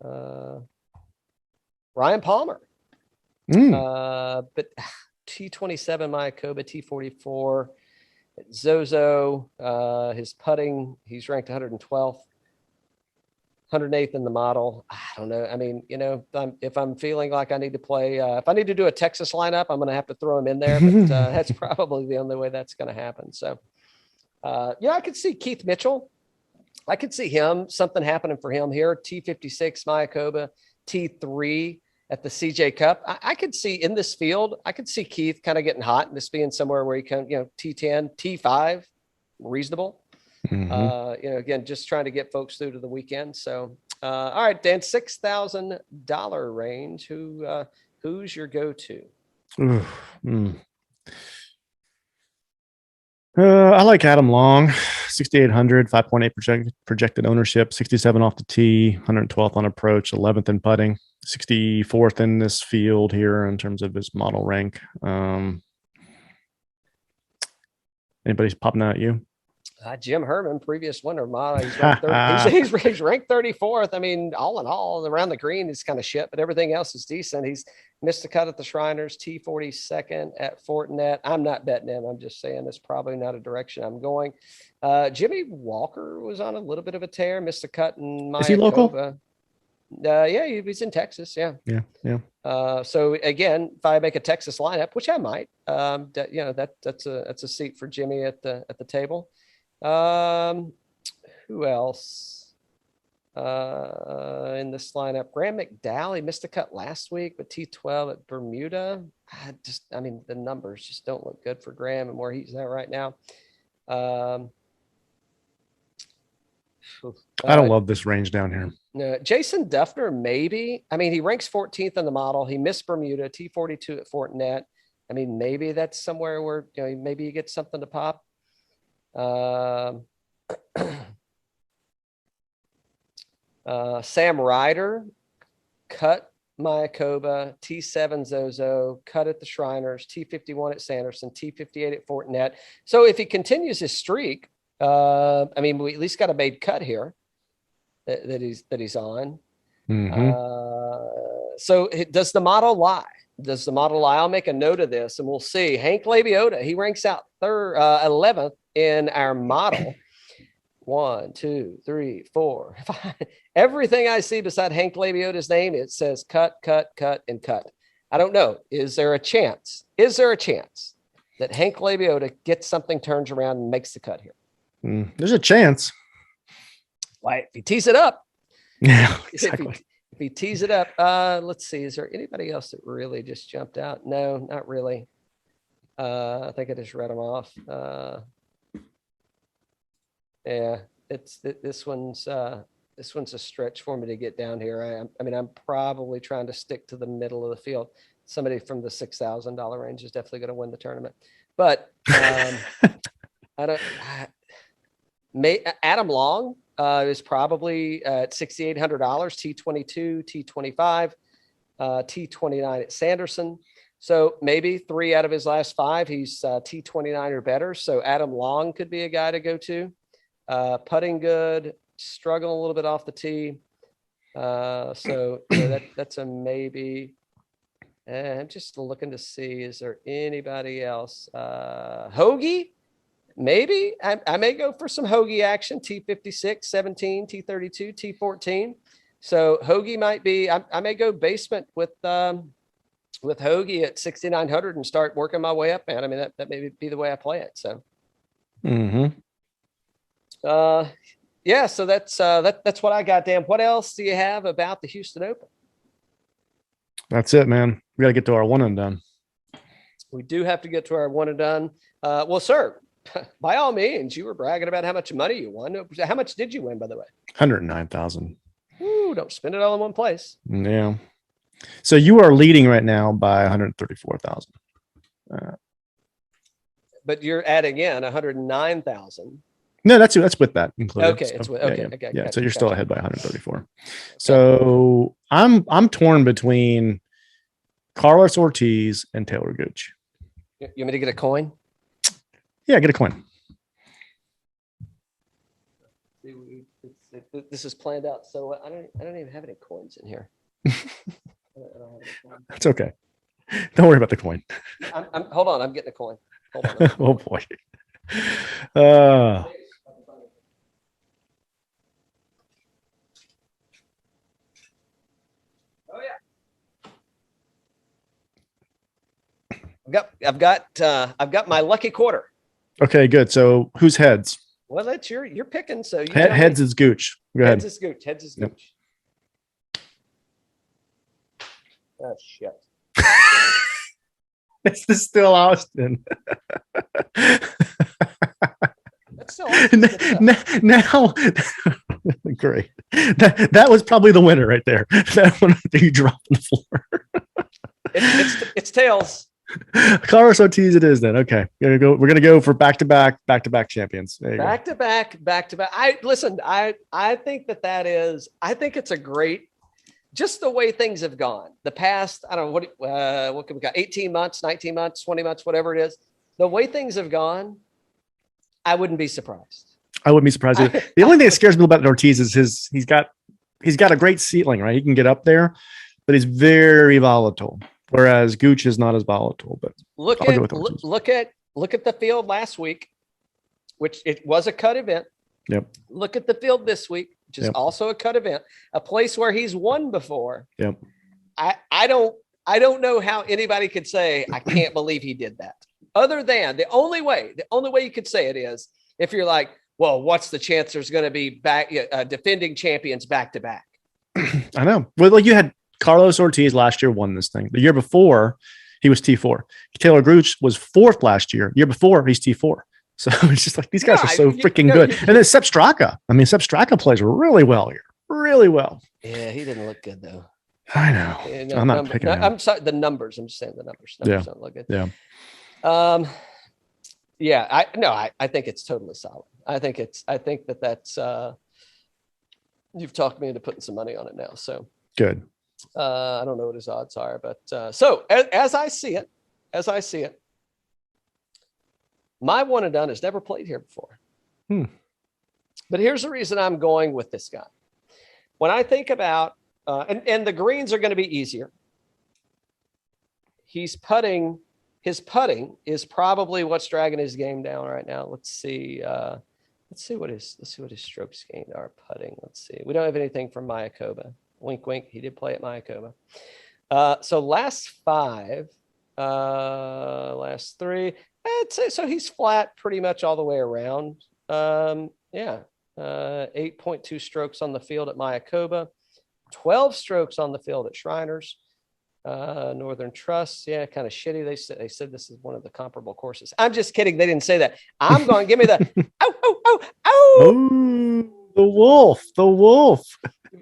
go? Ryan Palmer. But T27 Mayakoba, T44 at Zozo. His putting, he's ranked 112th, 108th in the model. I don't know. I mean, if I'm feeling like I need to play, if I need to do a Texas lineup, I'm going to have to throw him in there. But that's probably the only way that's going to happen. So, I could see Keith Mitchell. I could see something happening for him here. T56 Mayakoba, T3 at the CJ Cup. I could see in this field, I could see Keith kind of getting hot and just being somewhere where he can, T10, T5, reasonable. Again, just trying to get folks through to the weekend. So, all right, Dan, $6,000 range. Who's your go-to? I like Adam Long, 6,800, 5.8 projected ownership, 67 off the tee, 112th on approach, 11th in putting, 64th in this field here in terms of his model rank. Anybody's popping out at you? Jim Herman, previous winner model. He's ranked 34th. I mean, all in all, around the green is kind of shit, but everything else is decent. He's missed a cut at the Shriners, T42nd at Fortinet. I'm not betting him. I'm just saying it's probably not a direction I'm going. Jimmy Walker was on a little bit of a tear, missed a cut in Mayakoba. Is he local? Yeah, he's in Texas. Yeah. So again, if I make a Texas lineup, which I might, that's a seat for Jimmy at the table. Who else in this lineup? Graham McDowell, he missed a cut last week, but T12 at Bermuda. The numbers just don't look good for Graham and where he's at right now. I don't love this range down here. No, Jason Duffner, maybe. He ranks 14th in the model. He missed Bermuda, T42 at Fortinet. Maybe that's somewhere where maybe you get something to pop. Sam Ryder, cut Mayakoba, T7 Zozo, cut at the Shriners, T51 at Sanderson, T58 at Fortinet. So if he continues his streak, we at least got a made cut here that he's on. So does the model lie? I'll make a note of this and we'll see. Hank Labiota, he ranks out 11th in our model. 1, 2, 3, 4, 5. Everything I see beside Hank Labiota's name, it says cut, and cut. I don't know. Is there a chance that Hank Labiota gets something, turns around and makes the cut here? There's a chance. Why, if he tees it up. Yeah, exactly. If he tees it up, let's see. Is there anybody else that really just jumped out? No, not really. I think I just read them off. Yeah, this one's a stretch for me to get down here. I'm probably trying to stick to the middle of the field. Somebody from the $6,000 range is definitely going to win the tournament, but Adam Long is probably at $6,800, T22, T25, T29 at Sanderson. So maybe 3 out of his last 5, he's T29 or better. So Adam Long could be a guy to go to. Putting good, struggling a little bit off the tee. That's a maybe. I'm just looking to see, is there anybody else? Hoagie, maybe. I may go for some Hoagie action, T56, 17, T32, T14. So Hoagie might be, I may go basement with Hoagie at 6,900 and start working my way up, man. That may be the way I play it. So. Yeah, so that's what I got. Dan, what else do you have about the Houston Open? That's it, man. We got to get to our one and done. We do have to get to our one and done. Well, sir, by all means, you were bragging about how much money you won. How much did you win, by the way? 109,000. Ooh, don't spend it all in one place. Yeah. So you are leading right now by 134,000. But you're adding in 109,000. No, that's with that included. Okay, so, it's with, okay, yeah. okay. Yeah, gotcha, so you're still ahead by 134. Okay. So I'm torn between Carlos Ortiz and Taylor Gooch. You want me to get a coin? Yeah, get a coin. This is planned out, so I don't even have any coins in here. That's okay. Don't worry about the coin. Hold on, I'm getting a coin. Hold on. Oh boy. I've got my lucky quarter. Okay, good. So who's heads? Well, that's you're picking. So heads is Gooch. Go ahead. Heads is Gooch. Heads is Gooch. Yep. Oh shit. This is still Austin. That's still Austin. Now great. That was probably the winner right there. That one you dropped on the floor. It's tails. Carlos Ortiz it is then. Okay. We're gonna go for back-to-back champions. Back to back. I think I think it's a great, just the way things have gone. The past, I don't know what can we got, 18 months, 19 months, 20 months, whatever it is. The way things have gone, I wouldn't be surprised. I wouldn't be surprised. The only thing that scares me about Ortiz is he's got a great ceiling, right? He can get up there, but he's very volatile. Whereas Gooch is not as volatile. But look at the field last week, which it was a cut event. Yep. Look at the field this week. which is also a cut event, a place where he's won before. Yep. I don't know how anybody could say, I can't believe he did that. Other than the only way you could say it is if you're like, well, what's the chance there's going to be defending champions back to back? I know. Well, like you had Carlos Ortiz last year won this thing. The year before, he was T4. Taylor Gooch was 4th last year. Year before, he's T4. So it's just like these guys are so freaking good. And then Sepp Straka. I mean, Sepp Straka plays really well here. Really well. Yeah, he didn't look good though. I know. Yeah, I'm not picking him. I'm sorry, the numbers. I'm just saying the numbers. Numbers don't look good. Yeah. I think it's totally solid. I think that's you've talked me into putting some money on it now. So good. I don't know what his odds are, but so as I see it, my one and done has never played here before. But here's the reason I'm going with this guy. When I think about, and the greens are going to be easier. His putting is probably what's dragging his game down right now. Let's see what his strokes gained are putting. Let's see. We don't have anything from Mayakoba. Wink, wink. He did play at Mayakoba. So last 5, last 3, I'd say so. He's flat pretty much all the way around. 8.2 strokes on the field at Mayakoba, 12 strokes on the field at Shriners. Northern Trust, kind of shitty. They said this is one of the comparable courses. I'm just kidding. They didn't say that. I'm going. Give me the the Wolff.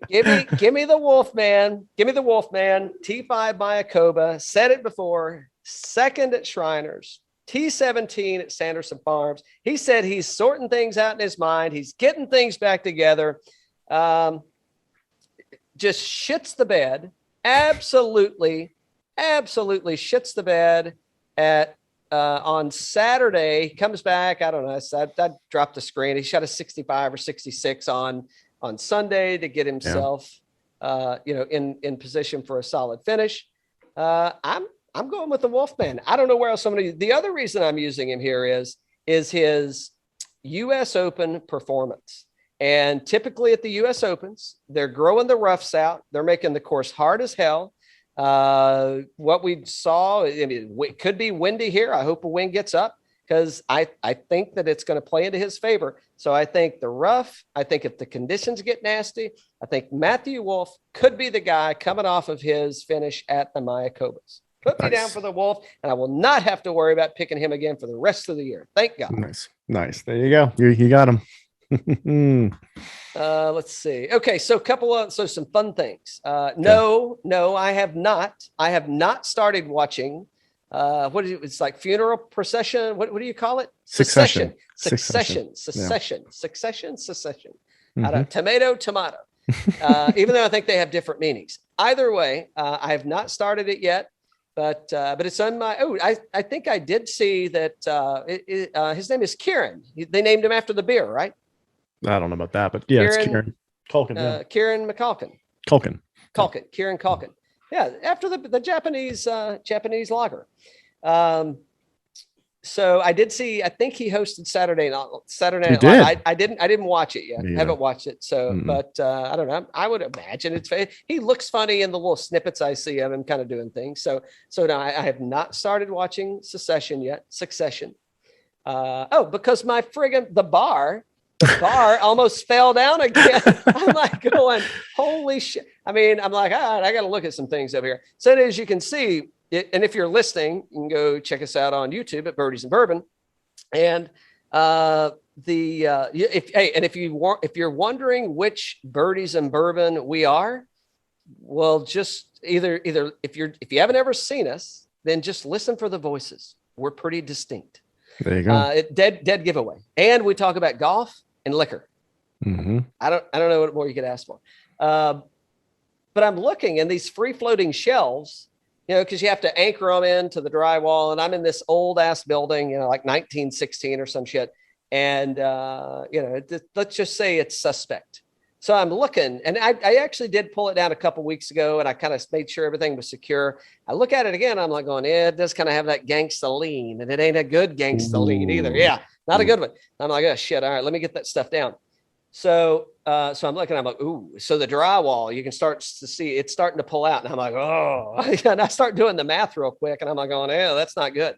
Give me the Wolff, man. Give me the Wolff, man. T5 Mayakoba. Said it before. 2nd at Shriners. T17 at Sanderson Farms. He said he's sorting things out in his mind. He's getting things back together. Just shits the bed. Absolutely shits the bed at on Saturday. Comes back. I don't know. I dropped the screen. He shot a 65 or 66 on Sunday to get himself, in position for a solid finish. I'm going with the Wolff, man. I don't know where else somebody. The other reason I'm using him here is his U.S. Open performance. And typically at the U.S. Opens, they're growing the roughs out. They're making the course hard as hell. What we saw, I mean, it could be windy here. I hope a wind gets up because I think that it's going to play into his favor. So I think the rough, I think if the conditions get nasty, I think Matthew Wolff could be the guy coming off of his finish at the Mayakobas. Put me down for the Wolff, and I will not have to worry about picking him again for the rest of the year. Thank God. Nice. There you go. You got him. Let's see. Okay, so some fun things. No, I have not started watching. It's like funeral procession. What do you call it? Succession. Out of tomato. Even though I think they have different meanings. Either way, I have not started it yet. But it's on my. I think I did see that. His name is Kieran. They named him after the beer, right? I don't know about that, but yeah, it's Kieran Culkin. Kieran McCulkin. Kieran Culkin. Yeah, after the Japanese lager. So I did see. I think he hosted Saturday Night Live. I didn't watch it yet. Yeah. Haven't watched it. So, but I don't know. I would imagine it's. He looks funny in the little snippets I see of him kind of doing things. So no, I have not started watching Succession yet. Because my friggin' the bar almost fell down again. I'm like going, holy shit. I mean, I'm like, all right, I got to look at some things over here. So as you can see. And if you're listening, you can go check us out on YouTube at Birdies and Bourbon. And if you're wondering which Birdies and Bourbon we are, well, just either if you haven't ever seen us, then just listen for the voices. We're pretty distinct. There you go. Dead giveaway. And we talk about golf and liquor. Mm-hmm. I don't know what more you could ask for. But I'm looking in these free floating shelves. Because you have to anchor them into the drywall. And I'm in this old ass building, like 1916 or some shit. And, let's just say it's suspect. So I'm looking, and I actually did pull it down a couple weeks ago, and I kind of made sure everything was secure. I look at it again. I'm like going, it does kind of have that gangsta lean, and it ain't a good gangsta lean either. Yeah, not a good one. I'm like, oh shit. All right, let me get that stuff down. So so I'm looking, I'm like, ooh, so the drywall, you can start to see it's starting to pull out. And I'm like, oh, and I start doing the math real quick. And I'm like going, oh, that's not good.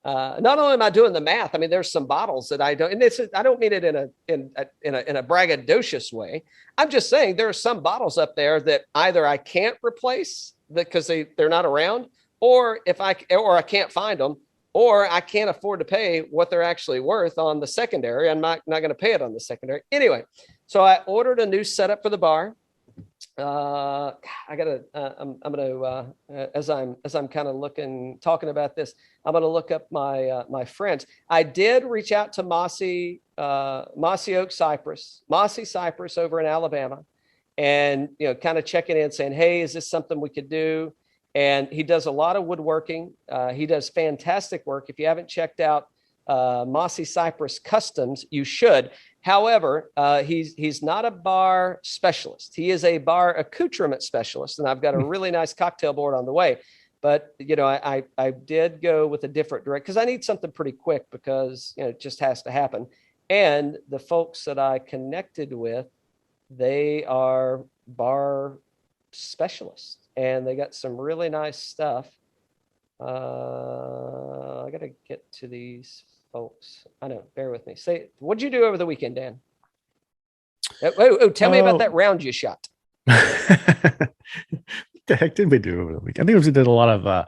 Not only am I doing the math, I mean, there's some bottles that I don't, and I don't mean it in a braggadocious way. I'm just saying there are some bottles up there that either I can't replace because they're not around, or I can't find them, or I can't afford to pay what they're actually worth on the secondary. I'm not going to pay it on the secondary. Anyway, so I ordered a new setup for the bar. I'm gonna as I'm kind of talking about this, I'm gonna look up my friends. I did reach out to Mossy Cypress over in Alabama, and kind of checking in, saying, hey, is this something we could do? And he does a lot of woodworking. He does fantastic work. If you haven't checked out Mossy Cypress Customs, you should. However, he's not a bar specialist. He is a bar accoutrement specialist, and I've got a really nice cocktail board on the way. But I did go with a different direct because I need something pretty quick because it just has to happen. And the folks that I connected with, they are bar specialists, and they got some really nice stuff. I gotta get to these folks. I know, bear with me. Say, what'd you do over the weekend, Dan? Tell me about that round you shot. What the heck did we do over the weekend? I think we did a lot of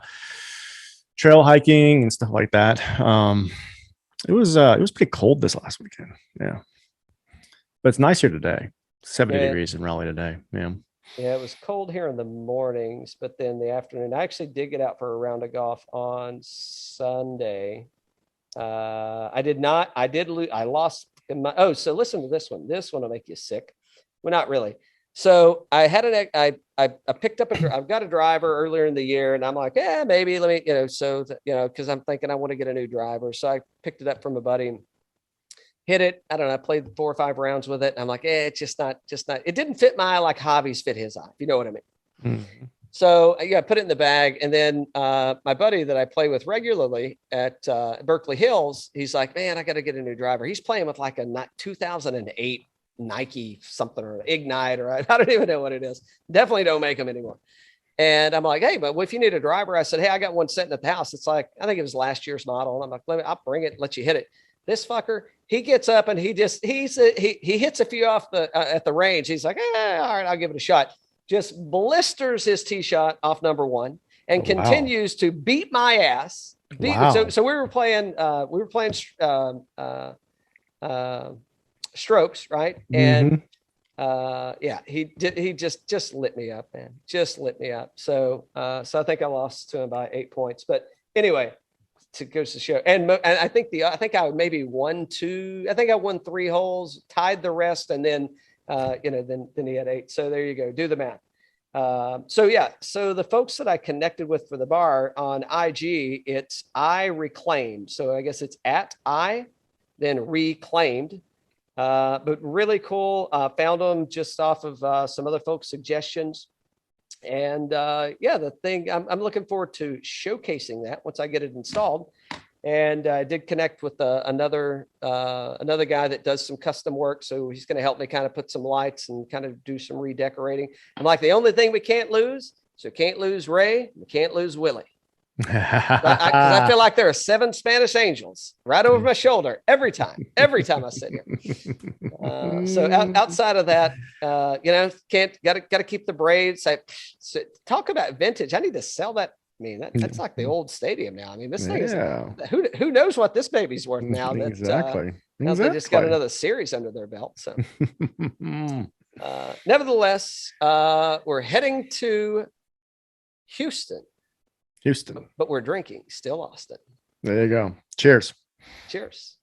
trail hiking and stuff like that. It was pretty cold this last weekend. Yeah, but it's nice here today. 70 degrees in Raleigh today. Yeah. Yeah, it was cold here in the mornings, but then the afternoon, I actually did get out for a round of golf on Sunday. I lost so listen to this one. This one will make you sick. Well, not really. So I had I picked up I've got a driver earlier in the year, and I'm like, maybe let me, because I'm thinking I want to get a new driver. So I picked it up from a buddy, hit it. I don't know. I played 4 or 5 rounds with it. And I'm like, it's just not, it didn't fit my eye like hobbies fit his eye, if you know what I mean. Mm-hmm. So I put it in the bag. And then my buddy that I play with regularly at Berkeley Hills, he's like, man, I got to get a new driver. He's playing with like a 2008 Nike something or Ignite, or I don't even know what it is. Definitely don't make them anymore. And I'm like, hey, but if you need a driver, I said, hey, I got one sitting at the house. It's like, I think it was last year's model. And I'm like, I'll bring it, let you hit it. This fucker, he gets up and he hits a few off at the range. He's like, all right, I'll give it a shot. Just blisters his tee shot off number 1 and continues to beat my ass. So we were playing strokes, right? And he just lit me up, man. Just lit me up. So I think I lost to him by 8 points. But anyway, to goes to show, and I think I maybe won 2. I think I won 3 holes, tied the rest, and then then he had 8. So there you go. Do the math. So the folks that I connected with for the bar on IG, it's I Reclaimed. So I guess it's at I, then Reclaimed. But really cool. Found them just off of some other folks' suggestions. And the thing, I'm looking forward to showcasing that once I get it installed. And I did connect with another guy that does some custom work. So he's going to help me kind of put some lights and kind of do some redecorating. I'm like, the only thing we can't lose, so can't lose Ray, we can't lose Willie. Because I feel like there are 7 Spanish angels right over my shoulder every time I sit here. So outside of that, gotta keep the braids. So talk about vintage. I need to sell that. I mean, that's like the old stadium now. I mean, this thing is, who knows what this baby's worth now that exactly. Now they just got another series under their belt. So nevertheless, we're heading to Houston, but we're drinking still Austin. There you go. Cheers. Cheers.